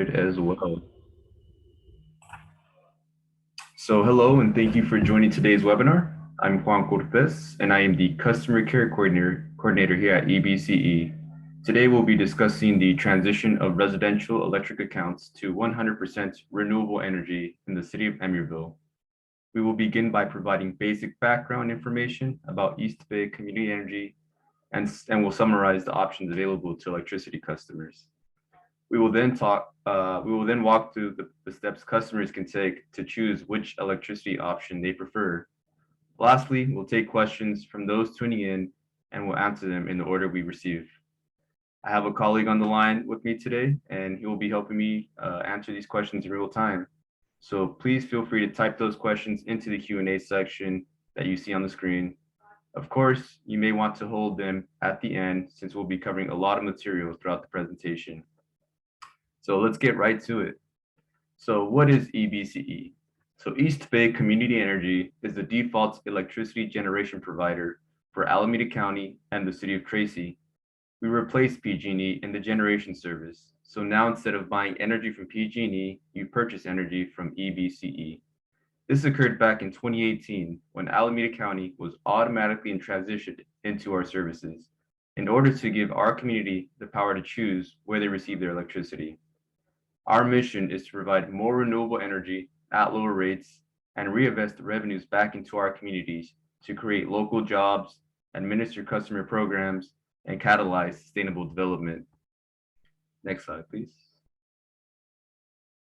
started as well. So hello and thank you for joining today's webinar. I'm Juan Cortez and I am the Customer Care Coordinator here at EBCE. Today we'll be discussing the transition of residential electric accounts to 100% renewable energy in the City of Emeryville. We will begin by providing basic background information about East Bay Community Energy and we'll summarize the options available to electricity customers. We will then walk through the steps customers can take to choose which electricity option they prefer. Lastly, we'll take questions from those tuning in and we'll answer them in the order we receive. I have a colleague on the line with me today and he will be helping me answer these questions in real time. So please feel free to type those questions into the Q&A section that you see on the screen. Of course, you may want to hold them at the end since we'll be covering a lot of material throughout the presentation. So let's get right to it. So what is EBCE? So East Bay Community Energy is the default electricity generation provider for Alameda County and the City of Tracy. We replaced PG&E in the generation service. So now instead of buying energy from PG&E, you purchase energy from EBCE. This occurred back in 2018 when Alameda County was automatically transitioned into our services in order to give our community the power to choose where they receive their electricity. Our mission is to provide more renewable energy at lower rates and reinvest the revenues back into our communities to create local jobs, administer customer programs, and catalyze sustainable development. Next slide, please.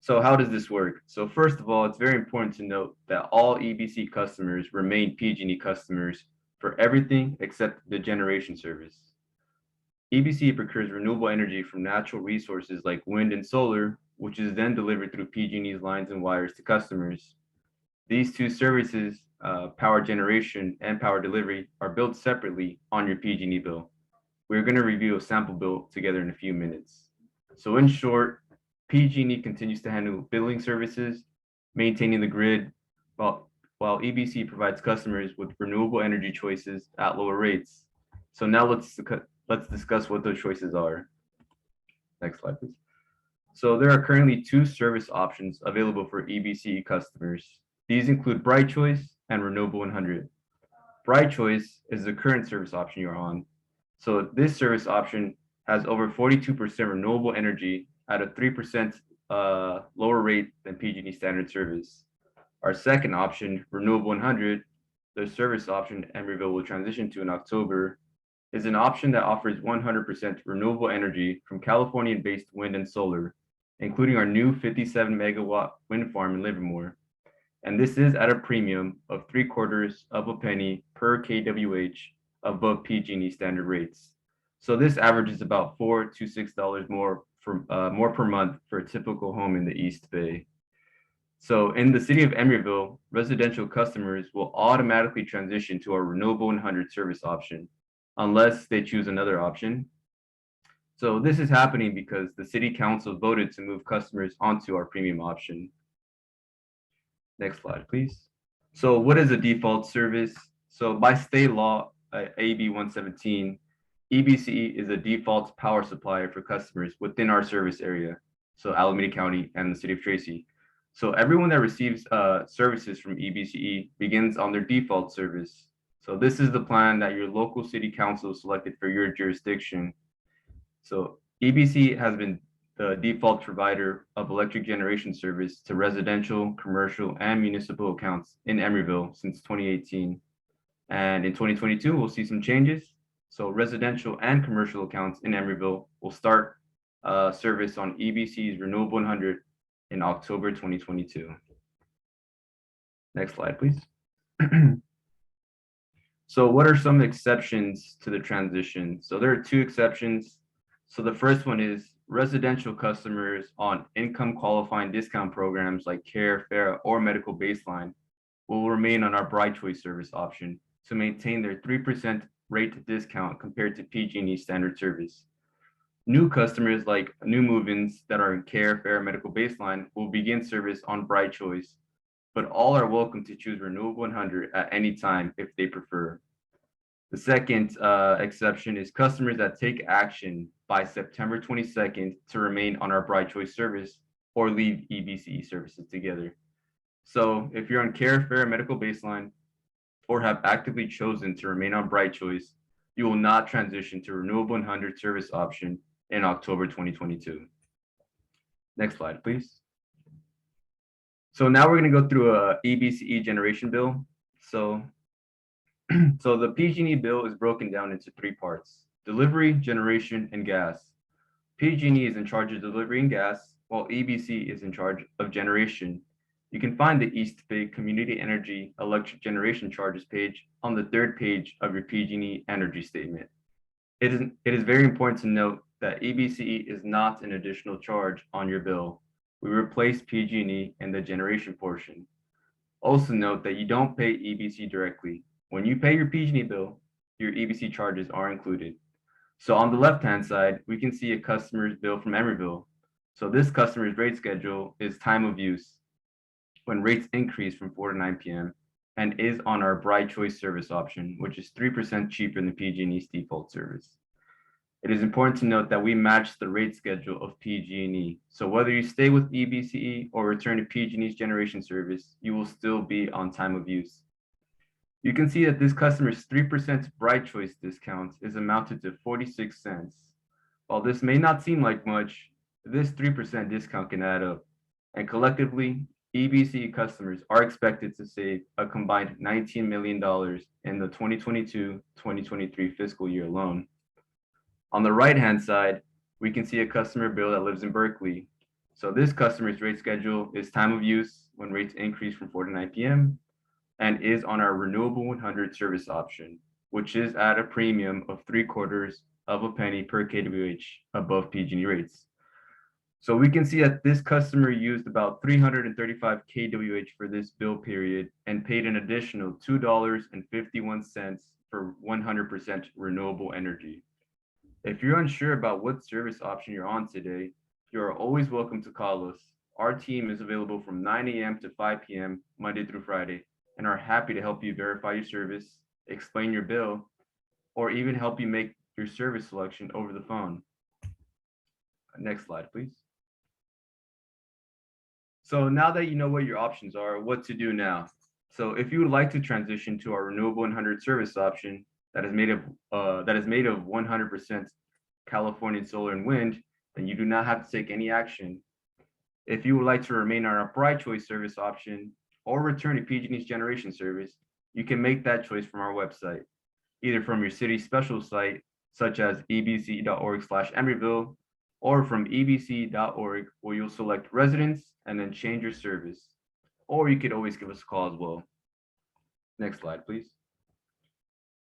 So how does this work? So first of all, it's very important to note that all EBC customers remain PG&E customers for everything except the generation service. EBC procures renewable energy from natural resources like wind and solar, which is then delivered through PG&E's lines and wires to customers. These two services, power generation and power delivery, are billed separately on your PG&E bill. We're going to review a sample bill together in a few minutes. So in short, PG&E continues to handle billing services, maintaining the grid, while EBC provides customers with renewable energy choices at lower rates. So now let's discuss what those choices are. Next slide, please. So there are currently two service options available for EBCE customers. These include Bright Choice and Renewable 100. Bright Choice is the current service option you're on. So this service option has over 42% renewable energy at a 3% lower rate than PG&E standard service. Our second option, Renewable 100, the service option Emeryville will transition to in October, is an option that offers 100% renewable energy from Californian-based wind and solar, including our new 57 megawatt wind farm in Livermore. And this is at a premium of 3/4 of a penny per kWh above PG&E standard rates. So this averages about $4 to $6 more per month for a typical home in the East Bay. So in the City of Emeryville, residential customers will automatically transition to our Renewable 100 service option, unless they choose another option. So this is happening because the City Council voted to move customers onto our premium option. Next slide, please. So what is a default service? So by state law, AB 117, EBCE is a default power supplier for customers within our service area, so Alameda County and the City of Tracy. So everyone that receives services from EBCE begins on their default service. So this is the plan that your local city council selected for your jurisdiction. So EBCE has been the default provider of electric generation service to residential, commercial, and municipal accounts in Emeryville since 2018. And in 2022, we'll see some changes. So residential and commercial accounts in Emeryville will start service on EBC's Renewable 100 in October 2022. Next slide, please. So what are some exceptions to the transition? So there are two exceptions. So the first one is residential customers on income qualifying discount programs like CARE, FERA, or medical baseline will remain on our Bright Choice service option to maintain their 3% rate discount compared to PG&E standard service. New customers like new move-ins that are in CARE, FERA, medical baseline will begin service on Bright Choice, but all are welcome to choose Renewable 100 at any time if they prefer. The second exception is customers that take action by September 22nd to remain on our Bright Choice service or leave EBCE services together. So if you're on care, FERA, medical baseline, or have actively chosen to remain on Bright Choice, you will not transition to Renewable 100 service option in October 2022. Next slide, please. So now we're going to go through a EBCE generation bill. So the PG&E bill is broken down into three parts: delivery, generation, and gas. PG&E is in charge of delivery and gas, while EBC is in charge of generation. You can find the East Bay Community Energy Electric Generation Charges page on the third page of your PG&E energy statement. It is very important to note that EBCE is not an additional charge on your bill. We replace PG&E in the generation portion. Also note that you don't pay EBC directly. When you pay your PG&E bill, your EBC charges are included. So on the left-hand side, we can see a customer's bill from Emeryville. So this customer's rate schedule is time of use, when rates increase from 4 to 9 p.m. and is on our Bright Choice service option, which is 3% cheaper than PG&E's default service. It is important to note that we match the rate schedule of PG&E. So whether you stay with EBCE or return to PG&E's generation service, you will still be on time of use. You can see that this customer's 3% Bright Choice discount is amounted to 46 cents. While this may not seem like much, this 3% discount can add up, and collectively, EBCE customers are expected to save a combined $19 million in the 2022-2023 fiscal year alone. On the right-hand side, we can see a customer bill that lives in Berkeley. So this customer's rate schedule is time of use when rates increase from 4 to 9 p.m. and is on our Renewable 100 service option, which is at a premium of 3/4 of a penny per kWh above PG&E rates. So we can see that this customer used about 335 kWh for this bill period and paid an additional $2.51 for 100% renewable energy. If you're unsure about what service option you're on today, you are always welcome to call us. Our team is available from 9 a.m. to 5 p.m. Monday through Friday and are happy to help you verify your service, explain your bill, or even help you make your service selection over the phone. Next slide, please. So now that you know what your options are, what to do now. So if you would like to transition to our Renewable 100 service option that is made of 100% Californian solar and wind, then you do not have to take any action. If you would like to remain on our Bright Choice service option or return to PG&E's generation service, you can make that choice from our website, either from your city special site, such as ebce.org/Emeryville, or from ebce.org, where you'll select residents and then change your service. Or you could always give us a call as well. Next slide, please.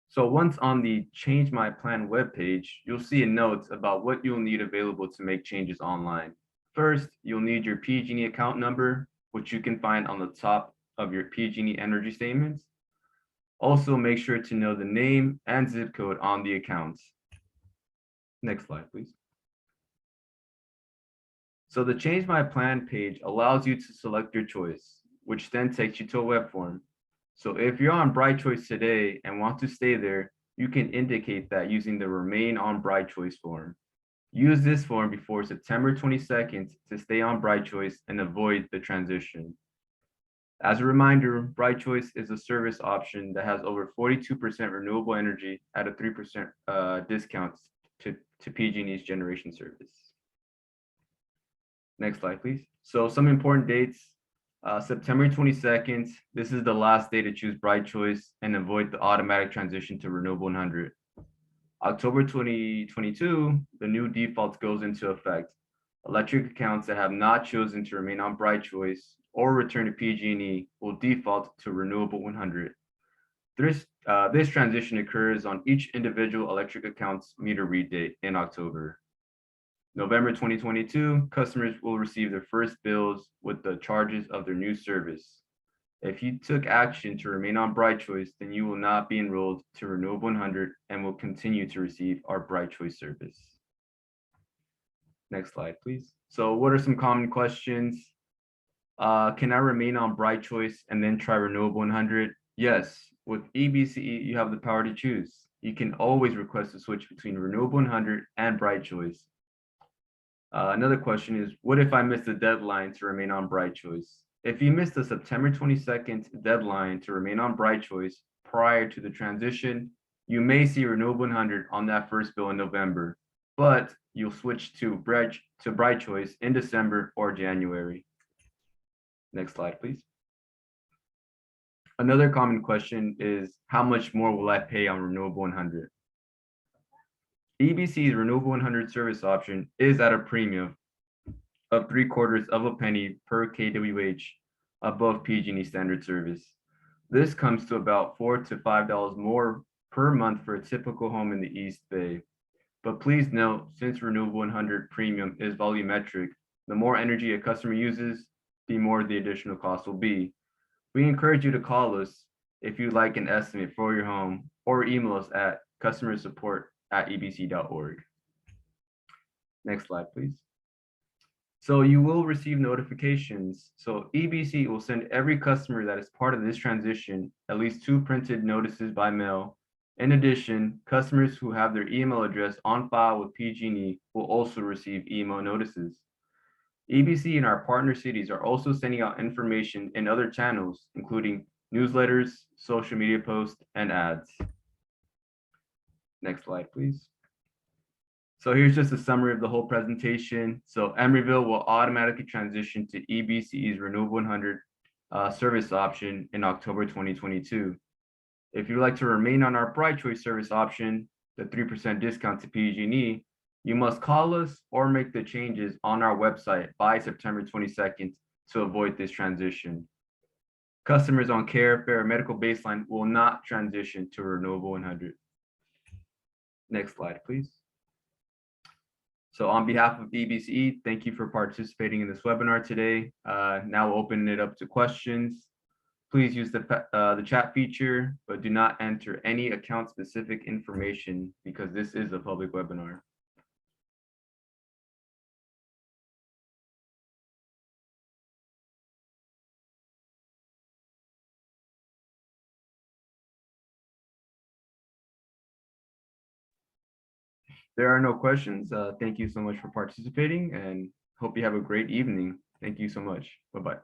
So once on the Change My Plan webpage, you'll see a note about what you'll need available to make changes online. First, you'll need your PG&E account number, which you can find on the top of your PG&E energy statements. Also, make sure to know the name and zip code on the accounts. Next slide, please. So the Change My Plan page allows you to select your choice, which then takes you to a web form. So if you're on Bright Choice today and want to stay there, you can indicate that using the Remain on Bright Choice form. Use this form before September 22nd to stay on Bright Choice and avoid the transition. As a reminder, Bright Choice is a service option that has over 42% renewable energy at a 3% discount to PG&E's generation service. Next slide, please. So some important dates. September 22nd, this is the last day to choose Bright Choice and avoid the automatic transition to Renewable 100. October 2022, the new default goes into effect. Electric accounts that have not chosen to remain on Bright Choice or return to PG&E will default to Renewable 100. This transition occurs on each individual electric account's meter read date in October. November 2022, customers will receive their first bills with the charges of their new service. If you took action to remain on Bright Choice, then you will not be enrolled to Renewable 100 and will continue to receive our Bright Choice service. Next slide, please. So what are some common questions? Can I remain on Bright Choice and then try Renewable 100? Yes, with EBCE, you have the power to choose. You can always request a switch between Renewable 100 and Bright Choice. Another question is, what if I missed the deadline to remain on Bright Choice? If you missed the September 22nd deadline to remain on Bright Choice prior to the transition, you may see Renewable 100 on that first bill in November, but you'll switch to Bright Choice in December or January. Next slide, please. Another common question is, how much more will I pay on Renewable 100? EBC's Renewable 100 service option is at a premium of 3/4 of a penny per kWh above PG&E standard service. This comes to about $4 to $5 more per month for a typical home in the East Bay. But please note, since Renewable 100 premium is volumetric, the more energy a customer uses, the more the additional cost will be. We encourage you to call us if you'd like an estimate for your home, or email us at customersupport@ebc.org. Next slide, please. So you will receive notifications. So EBC will send every customer that is part of this transition at least 2 printed notices by mail. In addition, customers who have their email address on file with PG&E will also receive email notices. EBC and our partner cities are also sending out information in other channels, including newsletters, social media posts, and ads. Next slide, please. So here's just a summary of the whole presentation. So Emeryville will automatically transition to EBCE's Renewable 100 service option in October 2022. If you'd like to remain on our Bright Choice service option, the 3% discount to PG&E, you must call us or make the changes on our website by September 22nd to avoid this transition. Customers on CARE, FERA, medical baseline will not transition to Renewable 100. Next slide, please. So on behalf of EBCE, thank you for participating in this webinar today. Now we'll open it up to questions. Please use the chat feature, but do not enter any account-specific information because this is a public webinar. There are no questions. Thank you so much for participating and hope you have a great evening. Thank you so much. Bye-bye.